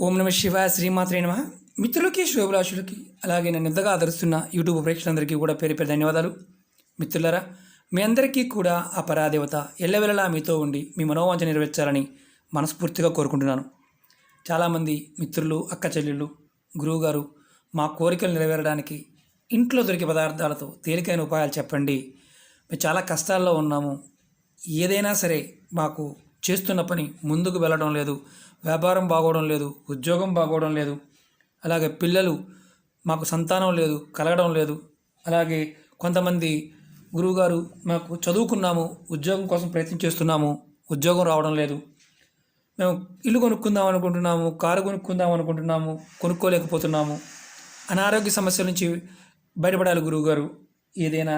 ఓం నమ శివాయ శ్రీమాత్రే నమ. మిత్రులకి శుభాభిలాషులకి అలాగే నన్ను ఎంతగా ఆదరిస్తున్న యూట్యూబ్ ప్రేక్షకులందరికీ కూడా పేరు పేరు ధన్యవాదాలు. మిత్రులారా, మీ అందరికీ కూడా ఆ పరాదేవత ఎల్లవెల్లలా మీతో ఉండి మీ మనోవాంఛ నెరవేర్చాలని మనస్ఫూర్తిగా కోరుకుంటున్నాను. చాలామంది మిత్రులు, అక్క చెల్లెళ్ళు, గురువుగారు మా కోరికలు నెరవేరడానికి ఇంట్లో దొరికే పదార్థాలతో తేలికైన ఉపాయాలు చెప్పండి, మేము చాలా కష్టాల్లో ఉన్నాము, ఏదైనా సరే మాకు చేస్తున్న పని ముందుకు వెళ్ళడం లేదు, వ్యాపారం బాగోవడం లేదు, ఉద్యోగం బాగోవడం లేదు, అలాగే పిల్లలు మాకు సంతానం లేదు, కలగడం లేదు, అలాగే కొంతమంది గురువుగారు మాకు చదువుకున్నాము, ఉద్యోగం కోసం ప్రయత్నం చేస్తున్నాము, ఉద్యోగం రావడం లేదు, మేము ఇల్లు కొనుక్కుందాం అనుకుంటున్నాము, కారు కొనుక్కుందాం అనుకుంటున్నాము, కొనుక్కోలేకపోతున్నాము, అనారోగ్య సమస్యల నుంచి బయటపడాలి గురువుగారు, ఏదైనా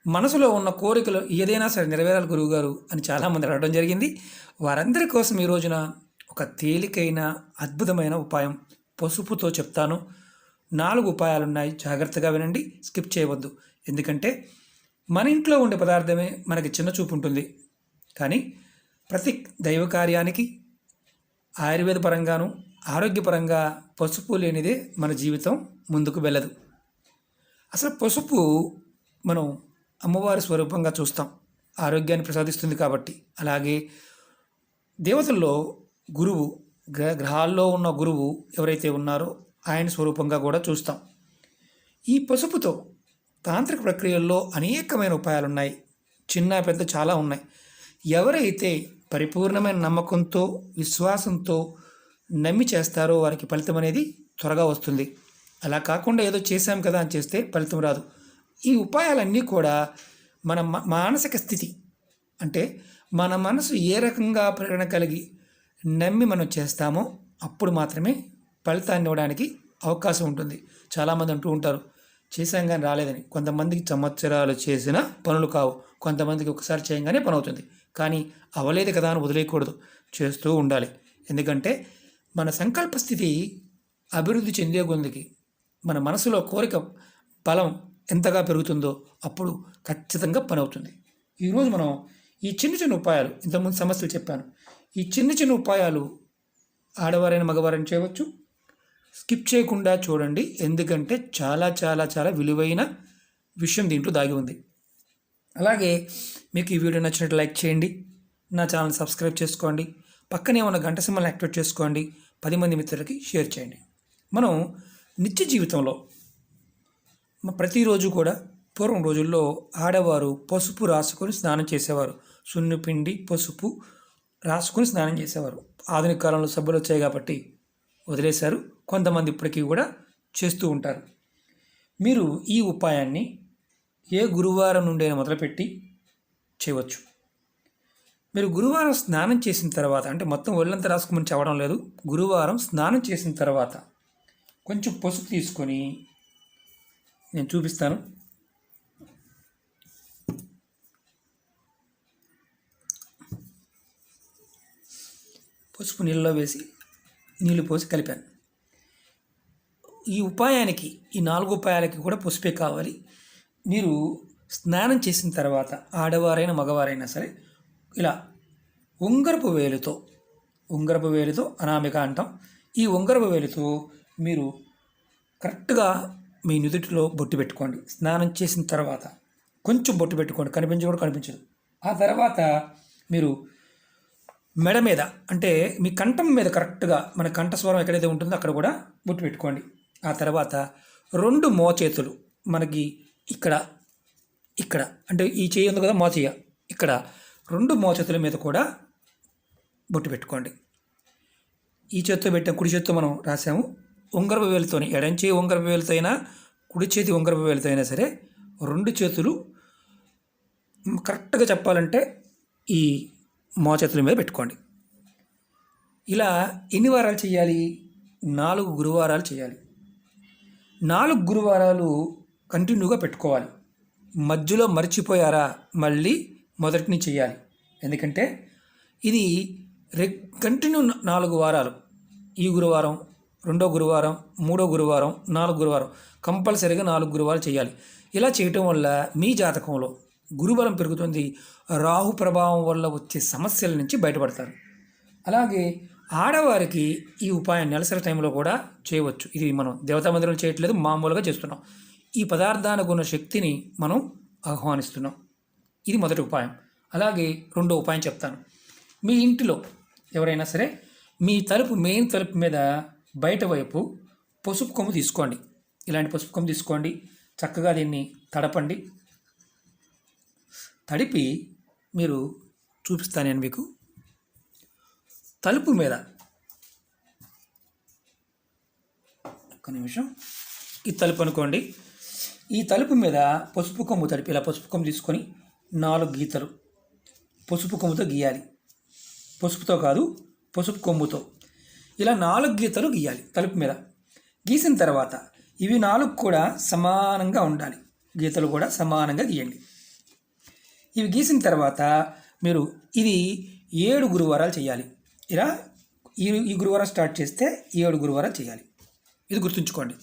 మనసులో ఉన్న కోరికలు ఏదైనా సరే నెరవేరాలి గురువుగారు అని చాలామంది అడగడం జరిగింది. వారందరి కోసం ఈ రోజున ఒక తేలికైన అద్భుతమైన ఉపాయం పసుపుతో చెప్తాను. 4 ఉపాయాలు ఉన్నాయి, జాగ్రత్తగా వినండి, స్కిప్ చేయవద్దు. ఎందుకంటే మన ఇంట్లో ఉండే పదార్థమే మనకి చిన్న చూపు ఉంటుంది, కానీ ప్రతి దైవ కార్యానికి ఆయుర్వేద పరంగాను ఆరోగ్యపరంగా పసుపు లేనిదే మన జీవితం ముందుకు వెళ్ళదు. అసలు పసుపు మనం అమ్మవారి స్వరూపంగా చూస్తాం, ఆరోగ్యాన్ని ప్రసాదిస్తుంది కాబట్టి. అలాగే దేవతల్లో గురువు, గ్రహాల్లో ఉన్న గురువు ఎవరైతే ఉన్నారో ఆయన స్వరూపంగా కూడా చూస్తాం. ఈ పసుపుతో తాంత్రిక ప్రక్రియల్లో అనేకమైన ఉపాయాలు ఉన్నాయి, చిన్న పెద్ద చాలా ఉన్నాయి. ఎవరైతే పరిపూర్ణమైన నమ్మకంతో విశ్వాసంతో నమ్మి చేస్తారో వారికి ఫలితం అనేది త్వరగా వస్తుంది. అలా కాకుండా ఏదో చేశాం కదా అని చేస్తే ఫలితం రాదు. ఈ ఉపాయాలన్నీ కూడా మన మానసిక స్థితి, అంటే మన మనసు ఏ రకంగా ప్రేరణ కలిగి నమ్మి మనం చేస్తామో అప్పుడు మాత్రమే ఫలితాన్ని ఇవ్వడానికి అవకాశం ఉంటుంది. చాలామంది అంటూ ఉంటారు చేశాం కానీ రాలేదని. కొంతమందికి సంవత్సరాలు చేసిన పనులు కావు, కొంతమందికి ఒకసారి చేయగానే పని అవుతుంది. కానీ అవలేదు కదా అని వదిలేయకూడదు, చేస్తూ ఉండాలి. ఎందుకంటే మన సంకల్ప స్థితి అభివృద్ధి చెందే కొద్దికి మన మనసులో కోరిక బలం ఎంతగా పెరుగుతుందో అప్పుడు ఖచ్చితంగా పని అవుతుంది. ఈరోజు మనం ఈ చిన్న చిన్న ఉపాయాలు, ఇంతకుముందు సమస్యలు చెప్పాను, ఈ చిన్న చిన్న ఉపాయాలు ఆడవారైన మగవారైనా చేయవచ్చు. స్కిప్ చేయకుండా చూడండి, ఎందుకంటే చాలా చాలా చాలా విలువైన విషయం దీంట్లో దాగి ఉంది. అలాగే మీకు ఈ వీడియో నచ్చినట్టు లైక్ చేయండి, నా ఛానల్ సబ్స్క్రైబ్ చేసుకోండి, పక్కనే ఉన్న గంట సింబల్ని యాక్టివేట్ చేసుకోండి, 10 మంది మిత్రులకి షేర్ చేయండి. మనం నిత్య జీవితంలో ప్రతిరోజు కూడా పూర్వం రోజుల్లో ఆడవారు పసుపు రాసుకొని స్నానం చేసేవారు, సున్నిపిండి పసుపు రాసుకొని స్నానం చేసేవారు. ఆధునిక కాలంలో సబ్బులు వచ్చాయి కాబట్టి వదిలేశారు, కొంతమంది ఇప్పటికీ కూడా చేస్తూ ఉంటారు. మీరు ఈ ఉపాయాన్ని ఏ గురువారం నుండైనా మొదలుపెట్టి చేయవచ్చు. మీరు గురువారం స్నానం చేసిన తర్వాత, అంటే మొత్తం ఒళ్ళంతా రాసుకోమని చెప్పడం లేదు, గురువారం స్నానం చేసిన తర్వాత కొంచెం పసుపు తీసుకొని నేను చూపిస్తాను. పసుపు నీళ్ళలో వేసి నీళ్ళు పోసి కలిపాను. ఈ ఉపాయానికి, ఈ 4 ఉపాయాలకి కూడా పసుపే కావాలి. మీరు స్నానం చేసిన తర్వాత ఆడవారైనా మగవారైనా సరే ఇలా ఉంగరపు వేలుతో అనామిక అంటాం, ఈ ఉంగరపు వేలుతో మీరు కరెక్ట్గా మీ నుదుటిలో బొట్టు పెట్టుకోండి. స్నానం చేసిన తర్వాత కొంచెం బొట్టు పెట్టుకోండి, కనిపించదు. ఆ తర్వాత మీరు మెడ మీద, అంటే మీ కంఠం మీద కరెక్ట్గా మన కంఠస్వరం ఎక్కడైతే ఉంటుందో అక్కడ కూడా బొట్టు పెట్టుకోండి. ఆ తర్వాత 2 మోచేతులు, మనకి ఇక్కడ అంటే ఈ చేయి ఉంది కదా మోచేయ, ఇక్కడ 2 మోచేతుల మీద కూడా బొట్టు పెట్టుకోండి. ఈ చేత్తో పెట్టాం, కుడి చేత్తో మనం రాసాము. ఉంగరపు వేలుతోనే, ఎడం చేయి ఉంగరపు వేలుతో అయినా కుడి చేతి ఉంగరపు వేలుతో అయినా సరే 2 చేతులు కరెక్ట్గా చెప్పాలంటే ఈ మోచేతుల మీద పెట్టుకోండి. ఇలా ఎన్ని వారాలు చేయాలి? 4 గురువారాలు చేయాలి. 4 గురువారాలు కంటిన్యూగా పెట్టుకోవాలి. మధ్యలో మర్చిపోయారా, మళ్ళీ మొదటి నుంచి చేయాలి. ఎందుకంటే ఇది కంటిన్యూ 4 వారాలు, ఈ గురువారం, 2వ గురువారం, 3వ గురువారం, 4వ గురువారం, కంపల్సరీగా 4 గురువారాలు చేయాలి. ఇలా చేయటం వల్ల మీ జాతకంలో గురుబలం పెరుగుతుంది, రాహు ప్రభావం వల్ల వచ్చే సమస్యల నుంచి బయటపడతారు. అలాగే ఆడవారికి ఈ ఉపాయం నెలసరి టైంలో కూడా చేయవచ్చు. ఇది మనం దేవతా మందిరంలో చేయట్లేదు, మామూలుగా చేస్తున్నాం. ఈ పదార్థానికి ఉన్న శక్తిని మనం ఆహ్వానిస్తున్నాం. ఇది మొదటి ఉపాయం. అలాగే రెండో ఉపాయం చెప్తాను. మీ ఇంటిలో ఎవరైనా సరే మీ మెయిన్ తలుపు మీద బయట వైపు పసుపు కొమ్ము తీసుకోండి. ఇలాంటి పసుపు కొమ్ము తీసుకోండి. చక్కగా దీన్ని తడపండి. తడిపి మీరు చూపిస్తాను నేను మీకు. తలుపు మీద ఒక్క నిమిషం. ఈ తలుపు అనుకోండి. ఈ తలుపు మీద పసుపు కొమ్ము తడిపి ఇలా పసుపు కొమ్ము తీసుకొని 4 గీతలు పసుపు కొమ్ముతో గీయాలి. పసుపుతో కాదు, పసుపు కొమ్ముతో ఇలా 4 గీతలు గీయాలి తలుపు మీద. గీసిన తర్వాత ఇవి 4 కూడా సమానంగా ఉండాలి. గీతలు కూడా సమానంగా గీయండి. ఇవి గీసిన తర్వాత మీరు ఇది 7 గురువారాలు చేయాలి. ఇలా ఈ గురువారం స్టార్ట్ చేస్తే 7 గురువారాలు చేయాలి. ఇది గుర్తుంచుకోండి.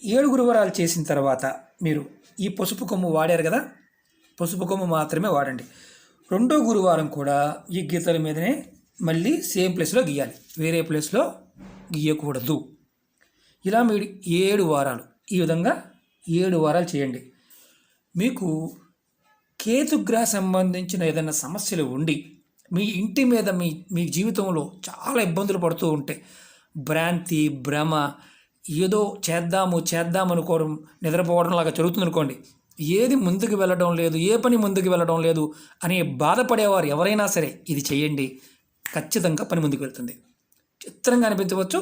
7 గురువారాలు చేసిన తర్వాత మీరు ఈ పసుపు కొమ్ము వాడారు కదా, పసుపు కొమ్ము మాత్రమే వాడండి. రెండో గురువారం కూడా ఈ గీతల మీదనే మళ్ళీ సేమ్ ప్లేస్లో గీయాలి, వేరే ప్లేస్లో గీయకూడదు. ఇలా మీరు 7 వారాలు ఈ విధంగా 7 వారాలు చేయండి. మీకు కేతుగ్రహ సంబంధించిన ఏదైనా సమస్యలు ఉండి మీ ఇంటి మీద మీ జీవితంలో చాలా ఇబ్బందులు పడుతూ ఉంటే, భ్రాంతి భ్రమ, ఏదో చేద్దాం అనుకోవడం, నిద్రపోవడం లాగా జరుగుతుంది అనుకోండి, ఏది ముందుకు వెళ్ళడం లేదు, ఏ పని ముందుకు వెళ్ళడం లేదు అని బాధపడేవారు ఎవరైనా సరే ఇది చేయండి. ఖచ్చితంగా పని ముందుకు వెళ్తుంది. చిత్రంగా అనిపించవచ్చు,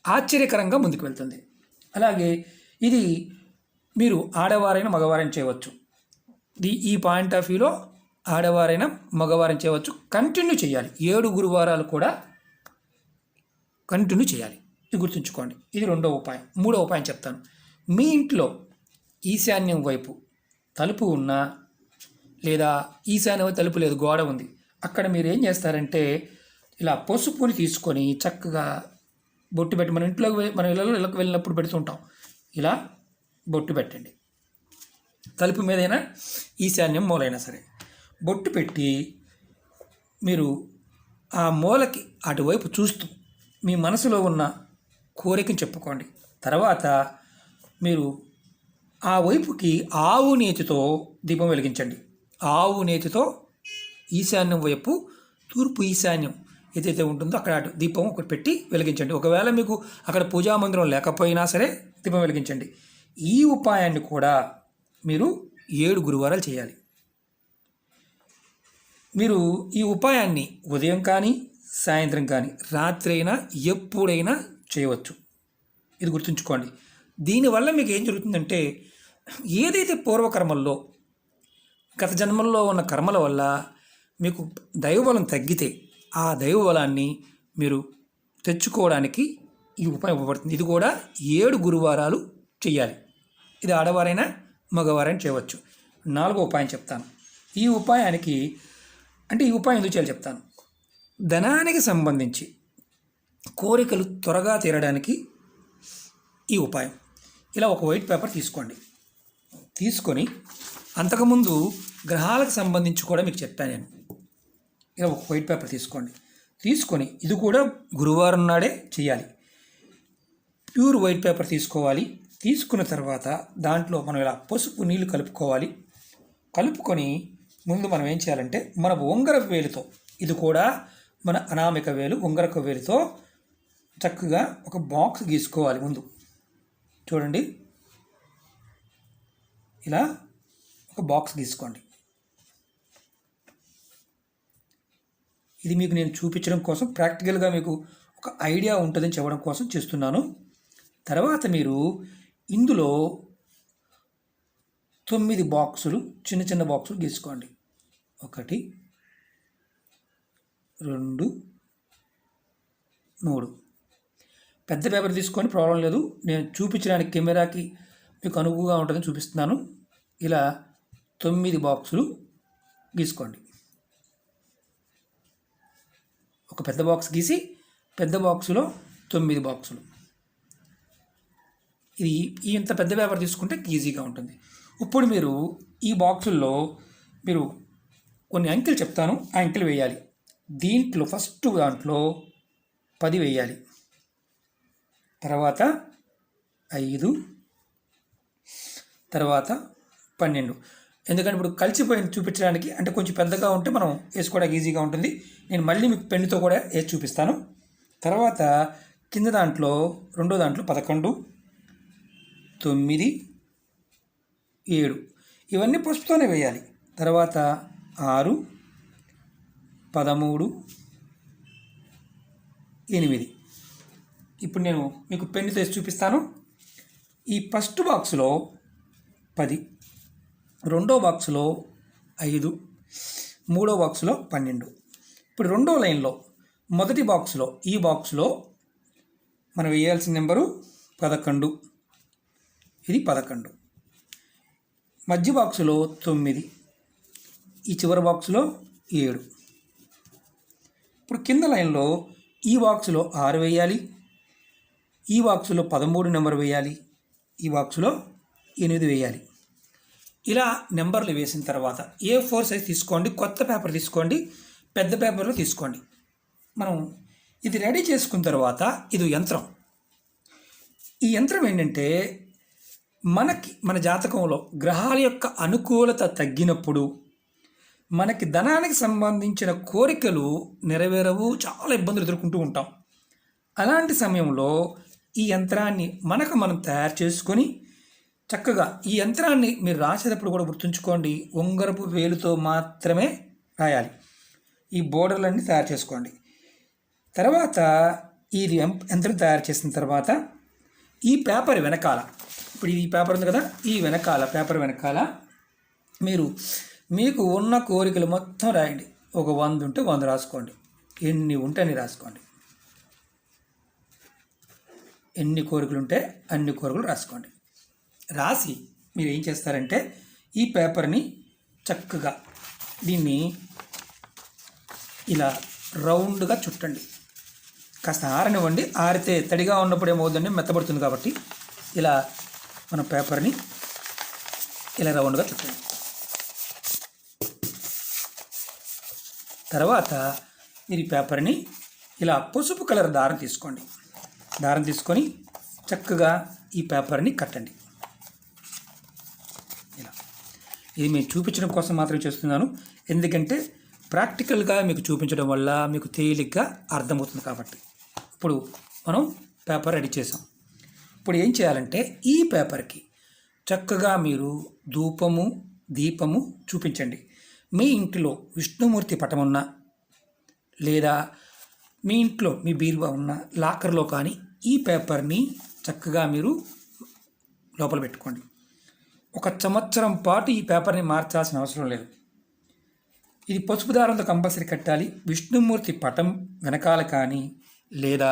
ఆశ్చర్యకరంగా ముందుకు వెళ్తుంది. అలాగే ఇది మీరు ఆడవారైనా మగవారైనా చేయవచ్చు. ఈ పాయింట్ ఆఫ్ వ్యూలో ఆడవారైనా మగవారైనా చేయవచ్చు. కంటిన్యూ చేయాలి. 7 గురువారాలు కూడా కంటిన్యూ చేయాలి. ఇది గుర్తుంచుకోండి. ఇది రెండో ఉపాయం. మూడో ఉపాయం చెప్తాను. మీ ఇంట్లో ఈశాన్యం వైపు తలుపు ఉన్నా, లేదా ఈశాన్యం వైపు తలుపు లేదు, గోడ ఉంది, అక్కడ మీరు ఏం చేస్తారంటే ఇలా పసుపుని తీసుకొని చక్కగా బొట్టు పెట్టి, మన ఇళ్ళకి వెళ్ళినప్పుడు పెడుతుంటాం, ఇలా బొట్టు పెట్టండి. తలుపు మీదైనా ఈశాన్యం మూలైనా సరే బొట్టు పెట్టి మీరు ఆ మూలకి అటువైపు చూస్తూ మీ మనసులో ఉన్న కోరికను చెప్పుకోండి. తర్వాత మీరు ఆ వైపుకి ఆవు నేతితో దీపం వెలిగించండి. ఆవు నేతితో ఈశాన్యం వైపు, తూర్పు ఈశాన్యం ఏదైతే ఉంటుందో అక్కడ దీపం ఒకటి పెట్టి వెలిగించండి. ఒకవేళ మీకు అక్కడ పూజా మందిరం లేకపోయినా సరే దీపం వెలిగించండి. ఈ ఉపాయాన్ని కూడా మీరు 7 గురువారాలు చేయాలి. మీరు ఈ ఉపాయాన్ని ఉదయం కానీ, సాయంత్రం కానీ, రాత్రి అయినా, ఎప్పుడైనా చేయవచ్చు. ఇది గుర్తుంచుకోండి. దీనివల్ల మీకు ఏం జరుగుతుందంటే, ఏదైతే పూర్వకర్మల్లో గత జన్మల్లో ఉన్న కర్మల వల్ల మీకు దైవబలం తగ్గితే ఆ దైవబలాన్ని మీరు తెచ్చుకోవడానికి ఈ ఉపాయం ఉపయోగపడుతుంది. ఇది కూడా 7 గురువారాలు చేయాలి. ఇది ఆడవారైనా మగవారైనా చేయవచ్చు. 4వ ఉపాయం చెప్తాను. ఈ ఉపాయానికి ఈ ఉపాయం ఎందుకు చేయాలి చెప్తాను. ధనానికి సంబంధించి కోరికలు త్వరగా తీరడానికి ఈ ఉపాయం. ఇలా ఒక వైట్ పేపర్ తీసుకోండి. తీసుకొని అంతకుముందు గ్రహాలకు సంబంధించి కూడా మీకు చెప్పాను నేను. ఇలా ఒక వైట్ పేపర్ తీసుకోండి. తీసుకొని ఇది కూడా గురువారం నాడే చేయాలి. ప్యూర్ వైట్ పేపర్ తీసుకోవాలి. తీసుకున్న తర్వాత దాంట్లో మనం ఇలా పసుపు నీళ్ళు కలుపుకోవాలి. కలుపుకొని ముందు మనం ఏం చేయాలంటే మన ఉంగరపు వేలుతో, ఇది కూడా మన అనామిక వేలు, ఉంగరపు వేలుతో చక్కగా ఒక బాక్స్ గీసుకోవాలి. ముందు చూడండి, ఇలా ఒక బాక్స్ గీసుకోండి. ఇది మీకు నేను చూపించడం కోసం, ప్రాక్టికల్గా మీకు ఒక ఐడియా ఉంటుందని చెప్పడం కోసం చేస్తున్నాను. తర్వాత మీరు ఇందులో 9 బాక్సులు, చిన్న చిన్న బాక్సులు గీసుకోండి. 1 2 3. పెద్ద పేపర్ తీసుకొని ప్రాబ్లం లేదు, నేను చూపించడానికి కెమెరాకి మీకు అనువుగా ఉంటుందని చూపిస్తున్నాను. ఇలా 9 బాక్సులు గీసుకోండి. ఒక పెద్ద బాక్స్ గీసి పెద్ద బాక్సులో 9 బాక్సులు. ఇది ఇంత పెద్ద పేపర్ తీసుకుంటే ఈజీగా ఉంటుంది. ఇప్పుడు మీరు ఈ బాక్సుల్లో మీరు కొన్ని అంకెలు చెప్తాను, ఆ అంకెలు వేయాలి. దీంట్లో ఫస్ట్ దాంట్లో 10 వేయాలి. తర్వాత 5, తర్వాత 12. ఎందుకంటే ఇప్పుడు కలిసిపోయింది చూపించడానికి, అంటే కొంచెం పెద్దగా ఉంటే మనం వేసుకోవడానికి ఈజీగా ఉంటుంది. నేను మళ్ళీ మీకు పెన్నుతో కూడా వేసి చూపిస్తాను. తర్వాత కింద దాంట్లో రెండో దాంట్లో 11, 9, 7 ఇవన్నీ పసుపుతోనే వేయాలి. తర్వాత 6, 13, 8. ఇప్పుడు నేను మీకు పెన్ను తీసి చూపిస్తాను. ఈ ఫస్ట్ బాక్స్లో 10, రెండో బాక్స్లో 5, మూడో బాక్స్లో 12. ఇప్పుడు రెండో లైన్లో మొదటి బాక్స్లో ఈ బాక్స్లో మనం వేయాల్సిన నెంబరు 11. ఇది 11. మధ్య బాక్సులో 9, ఈ చివరి బాక్సులో 7. ఇప్పుడు కింద లైన్లో ఈ బాక్సులో 6 వేయాలి, ఈ బాక్సులో 13 నెంబర్ వేయాలి, ఈ బాక్సులో 8 వేయాలి. ఇలా నెంబర్లు వేసిన తర్వాత A4 సైజ్ తీసుకోండి, కొత్త పేపర్ తీసుకోండి, పెద్ద పేపర్లో తీసుకోండి. మనం ఇది రెడీ చేసుకున్న తర్వాత ఇది యంత్రం. ఈ యంత్రం ఏంటంటే మన జాతకంలో గ్రహాల యొక్క అనుకూలత తగ్గినప్పుడు మనకి ధనానికి సంబంధించిన కోరికలు నెరవేరవు, చాలా ఇబ్బందులు ఎదుర్కొంటూ ఉంటాం. అలాంటి సమయంలో ఈ యంత్రాన్ని మనం తయారు చేసుకొని చక్కగా ఈ యంత్రాన్ని మీరు రాసేటప్పుడు కూడా గుర్తుంచుకోండి, ఉంగరపు వేలుతో మాత్రమే రాయాలి. ఈ బోర్డర్లన్నీ తయారు చేసుకోండి. తర్వాత ఈ యంత్రం తయారు చేసిన తర్వాత ఈ పేపర్ వెనకాల, ఇప్పుడు ఈ పేపర్ ఉంది కదా, ఈ పేపర్ వెనకాల మీకు ఉన్న కోరికలు మొత్తం రాయండి. ఒక 100 ఉంటే 100 రాసుకోండి, ఎన్ని ఉంటే అన్ని రాసుకోండి. ఎన్ని కోరికలు ఉంటే అన్ని కోరికలు రాసుకోండి. రాసి మీరు ఏం చేస్తారంటే ఈ పేపర్ని చక్కగా దీన్ని ఇలా రౌండ్గా చుట్టండి. కాస్త ఆరనివ్వండి, ఆరితే తడిగా ఉన్నప్పుడు ఏమవుతుందంటే మెత్తబడుతుంది. కాబట్టి ఇలా మన పేపర్ని ఇలా రౌండ్గా చుట్టండి. తర్వాత మీరు ఈ పేపర్ని ఇలా పసుపు కలర్ దారం తీసుకోండి. దారం తీసుకొని చక్కగా ఈ పేపర్ని కట్టండి. ఇలా ఇది మేము చూపించడం కోసం మాత్రమే చేస్తున్నాను, ఎందుకంటే ప్రాక్టికల్గా మీకు చూపించడం వల్ల మీకు తేలిగ్గా అర్థమవుతుంది. కాబట్టి ఇప్పుడు మనం పేపర్ రెడీ చేసాం. ఇప్పుడు ఏం చేయాలంటే ఈ పేపర్కి చక్కగా మీరు ధూపము దీపము చూపించండి. మీ ఇంటిలో విష్ణుమూర్తి పటం ఉన్నా, లేదా మీ ఇంట్లో మీ బీరువా ఉన్న లాకర్లో కానీ ఈ పేపర్ని చక్కగా మీరు లోపల పెట్టుకోండి. 1 సంవత్సరం పాటు ఈ పేపర్ని మార్చాల్సిన అవసరం లేదు. ఇది పసుపు దారంతో కంపల్సరీ కట్టాలి. విష్ణుమూర్తి పటం వెనకాల కానీ లేదా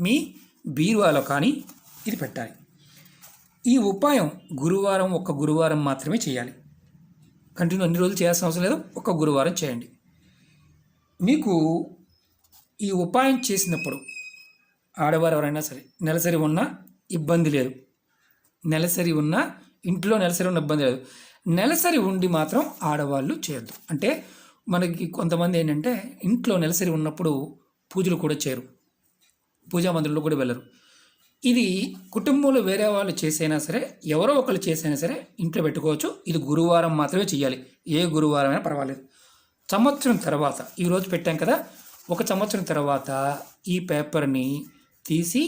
మీ బీరువాలో కానీ ఇది పెట్టాలి. ఈ ఉపాయం ఒక గురువారం మాత్రమే చేయాలి. కంటిన్యూ అన్ని రోజులు చేయాల్సిన అవసరం లేదు, ఒక గురువారం చేయండి. మీకు ఈ ఉపాయం చేసినప్పుడు ఆడవారు ఎవరైనా సరే నెలసరి ఉన్నా ఇబ్బంది లేదు, ఇంట్లో నెలసరి ఉన్న ఇబ్బంది లేదు. నెలసరి ఉండి మాత్రం ఆడవాళ్ళు చేయొద్దు. అంటే మనకి కొంతమంది ఏంటంటే ఇంట్లో నెలసరి ఉన్నప్పుడు పూజలు కూడా చేయరు, పూజా మందిరంలో కూడా వెళ్ళరు. ఇది కుటుంబంలో వేరే వాళ్ళు చేసైనా సరే, ఎవరో ఒకళ్ళు చేసైనా సరే ఇంట్లో పెట్టుకోవచ్చు. ఇది గురువారం మాత్రమే చేయాలి, ఏ గురువారం అయినా పర్వాలేదు. సంవత్సరం తర్వాత, ఈరోజు పెట్టాం కదా, 1 సంవత్సరం తర్వాత ఈ పేపర్ని తీసి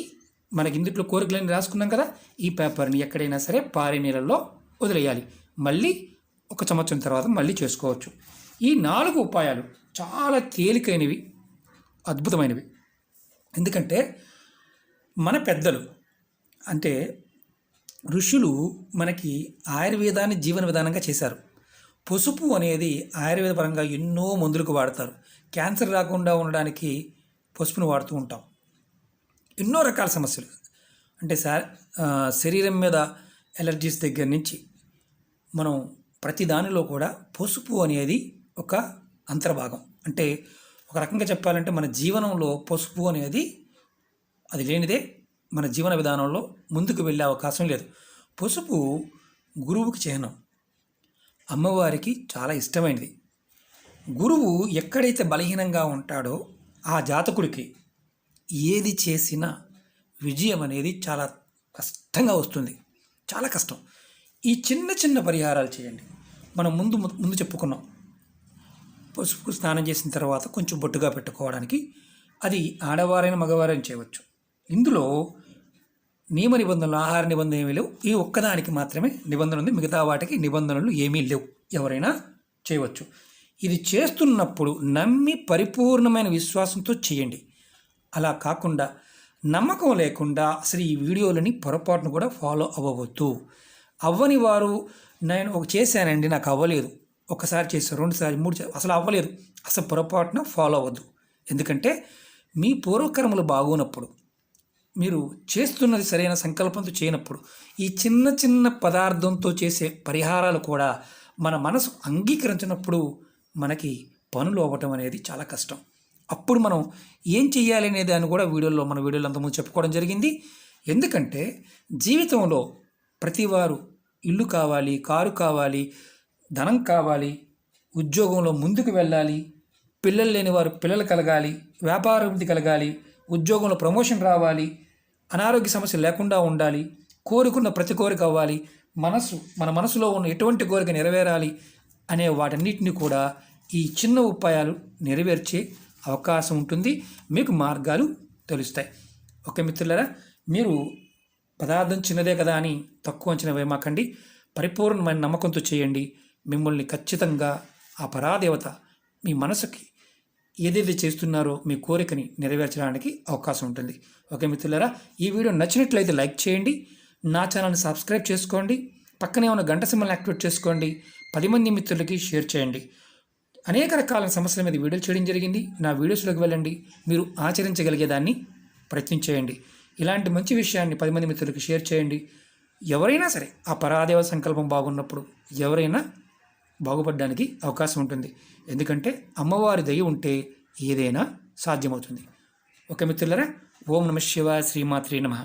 మనకి ఇందులో కోరికలన్నీ రాసుకున్నాం కదా, ఈ పేపర్ని ఎక్కడైనా సరే పారే నీళ్ళల్లో వదిలేయాలి. మళ్ళీ 1 సంవత్సరం తర్వాత మళ్ళీ చేసుకోవచ్చు. ఈ 4 ఉపాయాలు చాలా తేలికైనవి, అద్భుతమైనవి. ఎందుకంటే మన పెద్దలు అంటే ఋషులు మనకి ఆయుర్వేదాన్ని జీవన విధానంగా చేశారు. పసుపు అనేది ఆయుర్వేద పరంగా ఎన్నో మందులకు వాడతారు. క్యాన్సర్ రాకుండా ఉండడానికి పసుపును వాడుతూ ఉంటాం. ఎన్నో రకాల సమస్యలు అంటే శరీరం మీద ఎలర్జీస్ దగ్గర నుంచి మనం ప్రతి దానిలో కూడా పసుపు అనేది ఒక అంతర్భాగం. అంటే ఒక రకంగా చెప్పాలంటే మన జీవనంలో పసుపు అనేది అది లేనిదే మన జీవన విధానంలో ముందుకు వెళ్ళే అవకాశం లేదు. పసుపు గురువుకి చిహ్నం, అమ్మవారికి చాలా ఇష్టమైనది. గురువు ఎక్కడైతే బలహీనంగా ఉంటాడో ఆ జాతకుడికి ఏది చేసినా విజయం అనేది చాలా కష్టంగా వస్తుంది, చాలా కష్టం. ఈ చిన్న చిన్న పరిహారాలు చేయండి. మనం ముందు చెప్పుకున్నాం, పసుపు స్నానం చేసిన తర్వాత కొంచెం బొట్టుగా పెట్టుకోవడానికి. అది ఆడవారైన మగవారైనా చేయవచ్చు. ఇందులో నియమ నిబంధనలు, ఆహార నిబంధనలు ఏమీ లేవు. ఈ ఒక్కదానికి మాత్రమే నిబంధన ఉంది, మిగతా వాటికి నిబంధనలు ఏమీ లేవు. ఎవరైనా చేయవచ్చు. ఇది చేస్తున్నప్పుడు నమ్మి పరిపూర్ణమైన విశ్వాసంతో చేయండి. అలా కాకుండా నమ్మకం లేకుండా అసలు ఈ వీడియోలని పొరపాటును కూడా ఫాలో అవ్వవద్దు. అవ్వని వారు, నేను చేశానండి నాకు అవ్వలేదు, ఒకసారి చేశారు, 2 సార్లు 3 సార్లు, అసలు అవ్వలేదు, అసలు పొరపాటున ఫాలో అవ్వద్దు. ఎందుకంటే మీ పూర్వకర్మలు బాగున్నప్పుడు, మీరు చేస్తున్నది సరైన సంకల్పంతో చేయనప్పుడు, ఈ చిన్న చిన్న పదార్థంతో చేసే పరిహారాలు కూడా మన మనసు అంగీకరించినప్పుడు మనకి పనులు అవ్వటం అనేది చాలా కష్టం. అప్పుడు మనం ఏం చెయ్యాలి అనే దాన్ని కూడా మన వీడియోలో అంతకుముందు చెప్పుకోవడం జరిగింది. ఎందుకంటే జీవితంలో ప్రతివారు ఇల్లు కావాలి, కారు కావాలి, ధనం కావాలి, ఉద్యోగంలో ముందుకు వెళ్ళాలి, పిల్లలు లేని వారు పిల్లలు కలగాలి, వ్యాపారాభివృద్ధి కలగాలి, ఉద్యోగంలో ప్రమోషన్ రావాలి, అనారోగ్య సమస్యలు లేకుండా ఉండాలి, కోరుకున్న ప్రతి కోరిక అవ్వాలి, మన మనసులో ఉన్న ఎటువంటి కోరిక నెరవేరాలి అనే వాటన్నిటిని కూడా ఈ చిన్న ఉపాయాలు నెరవేర్చే అవకాశం ఉంటుంది. మీకు మార్గాలు తెలుస్తాయి. ఓకే మిత్రులారా, మీరు పదార్థం చిన్నదే కదా అని తక్కువ అంచనా వేయమాకండి. పరిపూర్ణమైన నమ్మకంతో చేయండి. మిమ్మల్ని ఖచ్చితంగా ఆ పరాదేవత మీ మనసుకి ఏదైతే చేస్తున్నారో మీ కోరికని నెరవేర్చడానికి అవకాశం ఉంటుంది. ఓకే మిత్రులారా, ఈ వీడియో నచ్చినట్లయితే లైక్ చేయండి, నా ఛానల్ని సబ్స్క్రైబ్ చేసుకోండి, పక్కనే ఉన్న గంట సింబల్ని యాక్టివేట్ చేసుకోండి, 10 మంది మిత్రులకి షేర్ చేయండి. అనేక రకాల సమస్యల మీద వీడియోలు చేయడం జరిగింది. నా వీడియోస్లోకి వెళ్ళండి, మీరు ఆచరించగలిగేదాన్ని ప్రయత్నించేయండి. ఇలాంటి మంచి విషయాన్ని 10 మంది మిత్రులకి షేర్ చేయండి. ఎవరైనా సరే ఆ పరాదేవ సంకల్పం బాగున్నప్పుడు ఎవరైనా బాగుపడడానికి అవకాశం ఉంటుంది. ఎందుకంటే అమ్మవారి దయ ఉంటే ఏదైనా సాధ్యమవుతుంది. ఓకే మిత్రులారా, ఓం నమః శివాయ, శ్రీమాత్రే నమః.